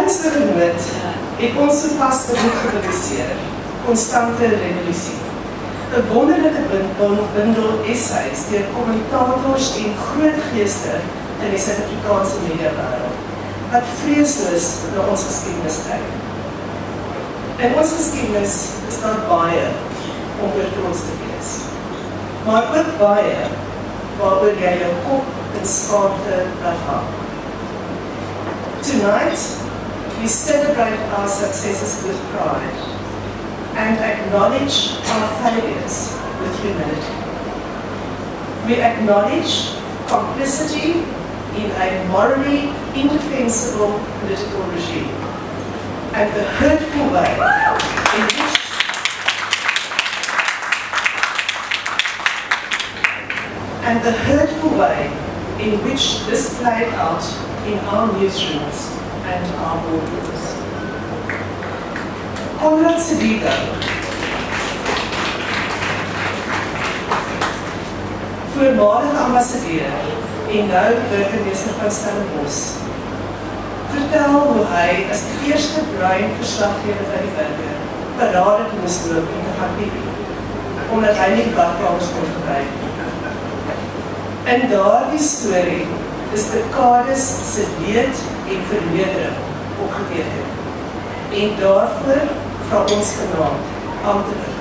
Ondanks die nood het ons sopas genoeg gepubliseer, Konstante Revolusie. 'n wonderlike bundel essays deur kommentators en groot geeste in die Suid-Afrikaanse mediawêreld, wat vreesloos na ons geskiedenis kyk. In ons geskiedenis is daar baie om oor trots te wees, maar ook baie waaroor jy jou kop in skaamte laat hang. Tonight, we celebrate our successes with pride and acknowledge our failures with humility. We acknowledge complicity in a morally indefensible political regime and the hurtful way in which this played out in our newsrooms and our boardrooms. Conrad Sediga, voormalige ambassadeur en nou burgemeester van Stellenbosch, vertel hoe hy as die eerste bruin verslaggewer by die burger parade moes loop en te gaan piepie, omdat hy nie badkamers kon gebruik. In daardie storie is dekades se leed en vernedering opgeteken en daarvoor vra ons vanaand amptelik